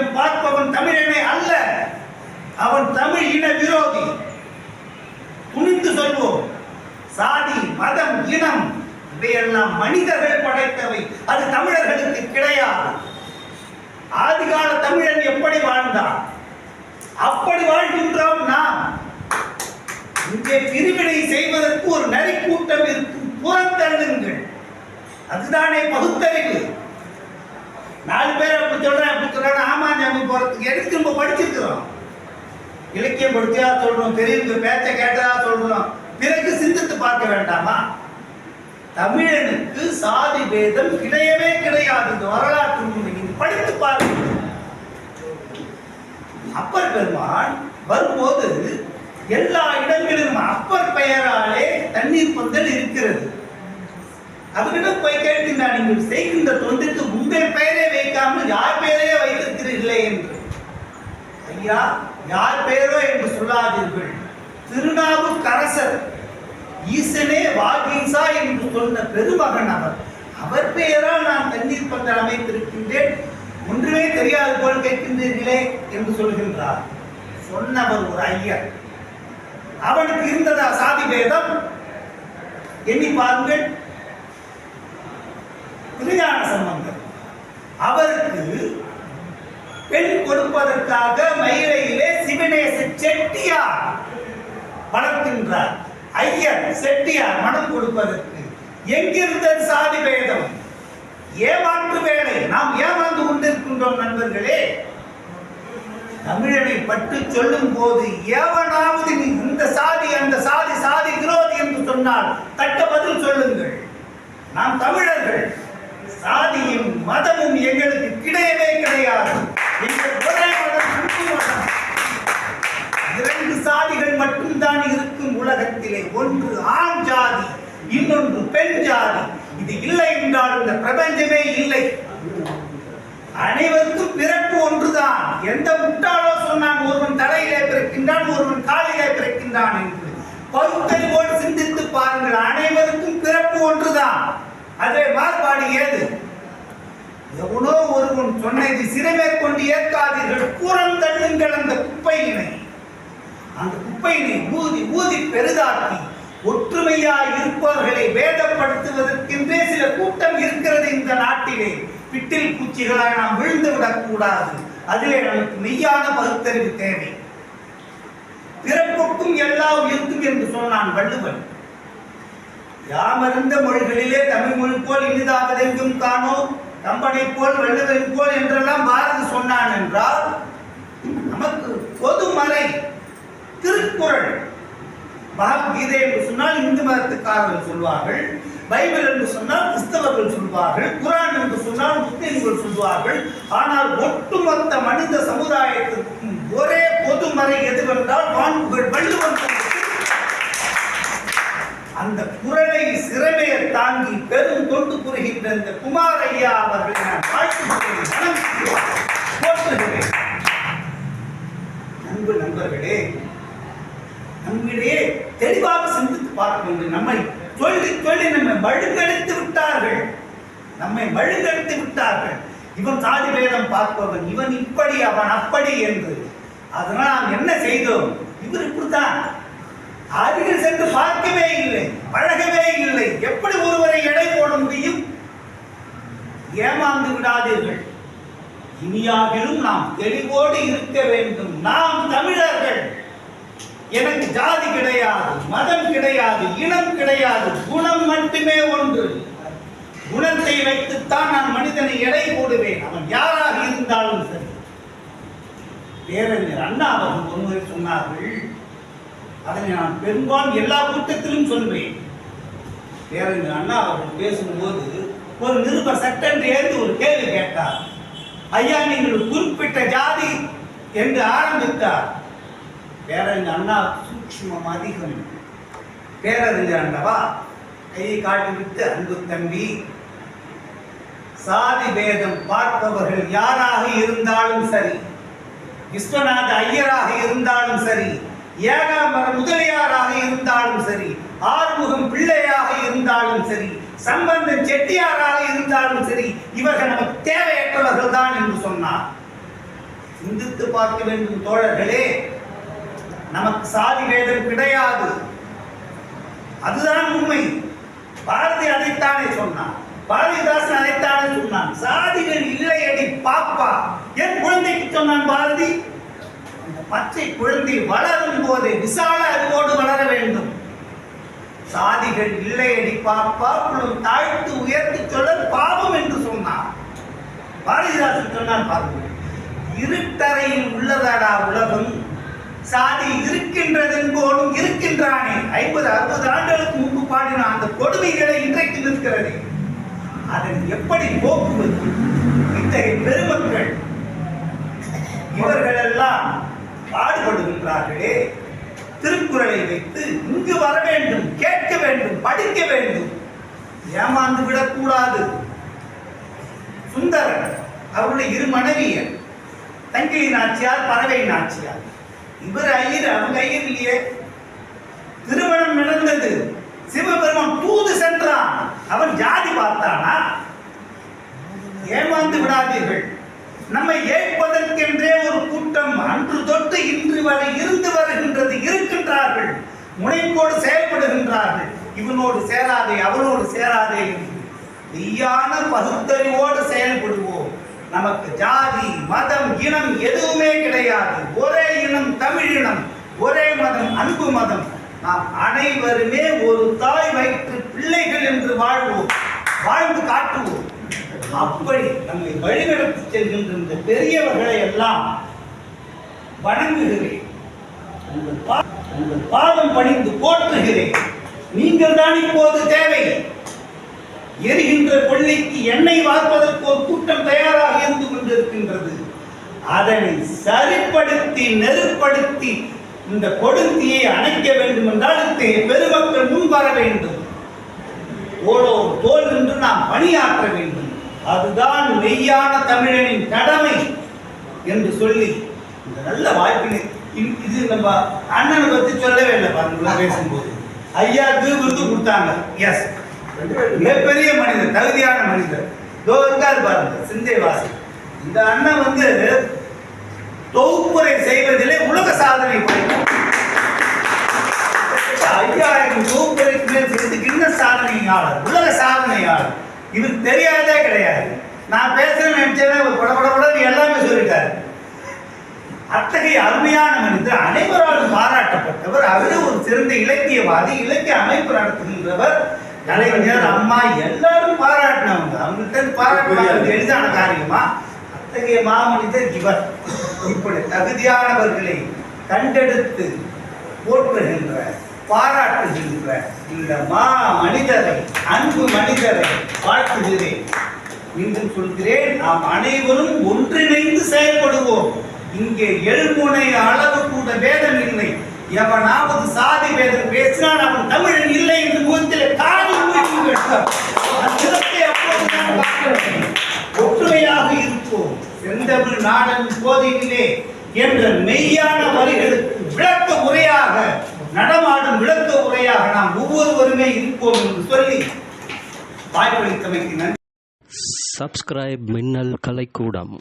பேதம் பார்ப்பவன் தமிழனே அல்ல, அவன் தமிழ் இன விரோதி. துணிந்து சொல்வோம், சாதி மதம் இனம் இவையெல்லாம் மனிதர்கள் படைத்தவை, அது தமிழர்களுக்கு கிடையாது. ஆதிகால தமிழன் எப்படி வாழ்ந்தான் அப்படி வாழ்கின்றோம் நாம். இங்கே பிரிவினை செய்வதற்கு ஒரு நரி கூட்டம் இருக்கும், புறந்தள்ளுங்கள். அதுதானே பகுத்தறிவு. 4 பேர் அப்படி சொல்றாங்க, ஆமா ஞாபகம் போறதுக்கு எதுக்கு நம்ம படிச்சிருக்கிறோம்? இலக்கியம் படிச்சா சொல்றோம், பெரியவங்க பேச்ச கேட்டதா சொல்றோம், பிறகு சிந்தித்து பார்க்க வேண்டாமா? தமிழனுக்கு சாதி பேதம் கிடையவே கிடையாது. இந்த வரலாற்று நீங்க படித்து பாருங்க. அப்பர் பெருமான் வரும்போது எல்லா இடங்களிலும் அப்பர் பெயராலே தண்ணீர் பந்தல் இருக்கிறது. அவரிடம் போய் கேட்கின்றார், நீங்கள் செய்கின்ற தொண்டிற்கு உங்கள் பெயரை வைக்காமல் யார் பெயரையே வைத்திருக்கிறீர்களே என்று. ஐயா, யார் பெயரோ என்று சொல்லாதீர்கள். திருநாவுக்கரசர் ஈசனே வாகீசா என்று சொன்ன பெருமகன் அவர். அவர் பெயரால் நான் தண்ணீர் பந்தல் அமைத்திருக்கின்றேன், ஒன்றுமே தெரியாது போல் கேட்கின்றீர்களே என்று சொல்கின்றார். சொன்னவர் ஒரு ஐயர். அவனுக்கு இருந்ததா சாதி பேதம்? எண்ணி பாருங்கள். திருஞான சம்பந்தர் அவருக்கு பெண் கொடுப்பதற்காக மயிலையிலே சிவனேச செட்டியார் வளர்க்கின்றார். ஐயர் செட்டியார் மனம் கொடுப்பதற்கு எங்கிருந்தது சாதி பேதம்? ஏமாற்று வேலை. நாம் ஏமாந்து கொண்டிருக்கின்றோம் நண்பர்களே. தமிழனை பற்றி சொல்லும் போது எவனாவது நீ இந்த சாதி அந்த சாதி சாதி விரோதி என்று சொன்னால் தக்க பதில் சொல்லுங்கள். நாம் தமிழர்கள், சாதியும் மதமும் எங்களுக்கு கிடையவே கிடையாது. எங்கள் ஒரே மதம், இந்து மதம். 2 சாதிகள் மட்டும்தான் இருக்கும் உலகத்திலே. ஒன்று ஆண் ஜாதி, இன்னொன்று பெண் ஜாதி. இது இல்லை என்றால் இந்த பிரபஞ்சமே இல்லை. அனைவருக்கும் பிறப்பு ஒன்றுதான். எந்த முட்டாளோ சொன்னான் ஒருவன் தலையிலே பிறக்கின்றான், ஒருவன் காலிலே பிறக்கின்றான் என்று. பகுத்தறிவோடு சிந்தித்து பாருங்கள், அனைவருக்கும் பிறப்பு ஒன்றுதான். அதே மாறுபாடு ஏது? எவனோ ஒருவன் சொன்னதை சிறைமேற்கொண்டு ஏற்காதீர்கள், கூறந்தள்ளுங்கள் அந்த குப்பையினை. அந்த குப்பையினை ஊதி ஊதி பெரிதாக்கி ஒற்றுமையாய் இருப்பவர்களை வேதப்படுத்துவதற்கென்றே சில கூட்டம் இருக்கிறது இந்த நாட்டிலே. பிட்டில் பூச்சிகளாய் நாம் விழுந்து விடக்கூடாது. அதிலே நமக்கு மெய்யான பகுத்தறிவு தேவை. பிறப்புக்கும் எல்லாம் இருக்கும் என்று சொன்னான் வள்ளுவன். யாமறிந்த மொழிகளிலே தமிழ் மொழி போல் இனிதாவதெங்கும் காணோம், கம்பனை போல் வள்ளுவன் போல் என்றெல்லாம் பாரதி சொன்னான் என்றால், நமக்கு பொதுமறை திருக்குறள், பகவத்கீதை என்று சொன்னால் இந்து மதத்துக்காரர்கள் சொல்வார்கள், பைபிள் என்று சொன்னால் கிறிஸ்தவர்கள் சொல்வார்கள், குரான் என்று சொன்னால் முஸ்லிம்கள் சொல்வார்கள். ஆனால் ஒட்டுமொத்த மனித சமுதாயத்திற்கும் ஒரே பொதுமறை எதுவென்றால் வான்புகள் வள்ளுவன். அந்த குரலை சிறமையை தாங்கி பெரும் தொண்டு புரிகின்ற இந்த குமார் ஐயா அவர்களை நான் வாழ்த்துகிறேன், போற்றுகிறேன். அன்பு நண்பர்களே, நம்மிடையே தெளிவாக சிந்தித்து பார்க்க வேண்டும். நம்மை சொல்லி சொல்லி நம்மை மழுங்கடித்து விட்டார்கள், நம்மை மழுங்கடித்து விட்டார்கள். இவன் சாதி பேதம் பார்ப்பவன், இவன் இப்படி அவன் அப்படி என்று. அதனால் நாம் என்ன செய்தோம்? இவர் இப்படித்தான். அருகில் சென்று பார்க்கவே இல்லை, பழகவே இல்லை. எப்படி ஒருவரை எடை போட முடியும்? ஏமாந்து விடாதீர்கள். இனியாகிலும் நாம் தெளிவோடு இருக்க வேண்டும். நாம் தமிழர்கள். எனக்கு ஜாதி கிடையாது, மதம் கிடையாது, இனம் கிடையாது, குணம் மட்டுமே ஒன்று. குணத்தை வைத்துத்தான் நான் மனிதனை எடை போடுவேன், அவன் யாராக இருந்தாலும் சரி. பேரறிஞர் அண்ணா அவர்கள் ஒருமுறை சொன்னார்கள், அதனை நான் பெரும்பாலும் எல்லா கூட்டத்திலும் சொல்வேன். பேரறிஞர் அண்ணா அவர்கள் பேசும்போது ஒரு நிருபர் சட்டென்று ஏந்து ஒரு கேள்வி கேட்டார். ஐயா, நீங்கள் குறிப்பிட்ட ஜாதி என்று ஆரம்பித்தார். பேரறிஞர் அண்ணா சூக்ஷ்மம் அதிகம். பேரறிஞர் அண்ணாவா கையை காட்டிவிட்டு, அன்பு தம்பி, சாதி பேதம் பார்ப்பவர்கள் யாராக இருந்தாலும் சரி, விஸ்வநாத ஐயராக இருந்தாலும் சரி, ஏகாம்பர முதலியாராக இருந்தாலும் சரி, ஆறுமுகம் பிள்ளையாக இருந்தாலும் சரி, சம்பந்தன் செட்டியாராக இருந்தாலும் சரி, இவர்கள் நமக்கு தேவையற்றவர்கள் தான் என்று சொன்னார். சிந்தித்து பார்க்க வேண்டும் தோழர்களே. நமக்கு சாதி வேதம் கிடையாது, அதுதான் உண்மை. பாரதி அதைத்தானே சொன்னான், பாரதிதாசன் அதைத்தானே சொன்னான். சாதிகள் இல்லையடி பாப்பா என் குழந்தைக்கு சொன்னான் பாரதி. அந்த பச்சை குழந்தை வளரும் போதே விசால அறிவோடு வளர வேண்டும். சாதிகள் இல்லையடி பாப்பா குளம் தாழ்த்து உயர்த்தி சொல்ல பாவம் என்று சொன்னான் பாரதிதாசன். சொன்னான் பாருங்கள், இருட்டறையில் உள்ளதாடா உலகம், சாதி இருக்கின்றது என்போடும் இருக்கின்றானே. 50-60 ஆண்டுகளுக்கு முன்பு பாடின அந்த கொடுமைகளை இன்றைக்கு நிற்கிறது. அதை எப்படி போக்குவது? இத்தகைய பெருமக்கள் இவர்கள் எல்லாம் பாடுபடுகின்றார்களே. திருக்குறளை வைத்து இங்கு வர வேண்டும், கேட்க வேண்டும், படிக்க வேண்டும், ஏமாந்து விடக்கூடாது. சுந்தரன் அவருடைய 2 மனைவியர், தங்கை நாச்சியார், பறவை நாச்சியார். இவர் ஐயர், அவங்க ஐயர் இல்லையே. திருமணம் நடந்தது, சிவபெருமான் தூது சென்றான். அவன் ஜாதி பார்த்தானா? ஏமாந்து விடாதீர்கள். நம்மை ஏற்பதற்கென்றே ஒரு கூட்டம் அன்று தொட்டு இன்று வரை இருந்து வருகின்றது, இருக்கின்றார்கள், முனைப்போடு செயல்படுகின்றார்கள். இவனோடு சேராதே, அவனோடு சேராதே என்று மெய்யான பகுத்தறிவோடு செயல்படுவோம். நமக்கு ஜாதி மதம் இனம் எதுவுமே கிடையாது. ஒரே இனம் தமிழ் இனம், ஒரே மதம் அன்பு மதம். நாம் அனைவருமே ஒரு தாய் வயிற்று பிள்ளைகள் என்று வாழ்வோம், வாழ்ந்து காட்டுவோம். அப்படி நம்மை வழிநடத்தி செல்கின்ற இந்த பெரியவர்களை எல்லாம் வணங்குகிறேன், உங்கள் பாதம் பணிந்து போற்றுகிறேன். நீங்கள் தான் இப்போது தேவை. எரிகின்ற கொள்ளைக்கு எண்ணெய் வார்ப்பதற்கு ஒரு கூட்டம் தயாராக இருந்து கொண்டிருக்கின்றது. அதனை சரிப்படுத்தி நெருப்படுத்தி இந்த கொடுந்தியை அணைக்க வேண்டும் என்றால் பெருமக்கள் முன் வர வேண்டும். ஓடோ தோல் என்று நாம் பணியாற்ற வேண்டும். அதுதான் மெய்யான தமிழனின் கடமை என்று சொல்லி இந்த நல்ல வாய்ப்பினை, இது நம்ம அண்ணனை பற்றி சொல்லவே இல்லை பாருங்களா. பேசும்போது ஐயாவுக்கு விருது கொடுத்தாங்க. எஸ், மிகப்பெரிய மனிதர், தகுதியான மனிதர். இருக்காரு பாருங்க, சிந்தைவாசி. இந்த அண்ணன் தொகுப்புரை செய்வதிலே உலக சாதனை படைத்தார். 5000 தொகுப்புரைக்கு மேல் செய்து கின்னஸ் சாதனையாளர், உலக சாதனையாளர். இவருக்கு தெரியாதே கிடையாது. நான் பேசுறேன்னு நினைச்சேன், ஒரு படப்படப்பட எல்லாமே சொல்லிட்டாரு. அத்தகைய அருமையான மனிதர், அனைவராலும் பாராட்டப்பட்டவர். அவரு ஒரு சிறந்த இலக்கியவாதி, இலக்கிய அமைப்பு நடத்துகின்றவர், கலைஞர், அம்மா எல்லாரும் பாராட்டினவங்க. அவங்கள்ட்ட பாராட்டுவது எளிதான காரியமா? அத்தகைய மாமனிதர் இவர். இப்படி தகுதியானவர்களை கண்டெடுத்து போற்றுகின்ற, பாராட்டுகின்ற இந்த மனிதரை, அன்பு மனிதரை வாழ்த்துகிறேன். மீண்டும் சொல்கிறேன், நாம் அனைவரும் ஒன்றிணைந்து செயல்படுவோம். இங்கே எள்முனை அளவு கூட வேதம் இல்லை. எவனாவது சாதி வேதம் பேசினால் அவன் தமிழன் இல்லை என்று முகத்தில் காணி ஒற்றுமையாக இருப்போம். செந்தமிழ் நாடன் போதிலே என்ற மெய்யான வரிகளுக்கு விளக்க உரையாக, நடமாடும் விளக்க உரையாக நாம் ஒவ்வொருவருமே இருப்போம் என்று சொல்லி வாய்ப்பளித்தமைக்கு நன்றி. சப்ஸ்கிரைப் மின்னல் கலைக்கூடம்.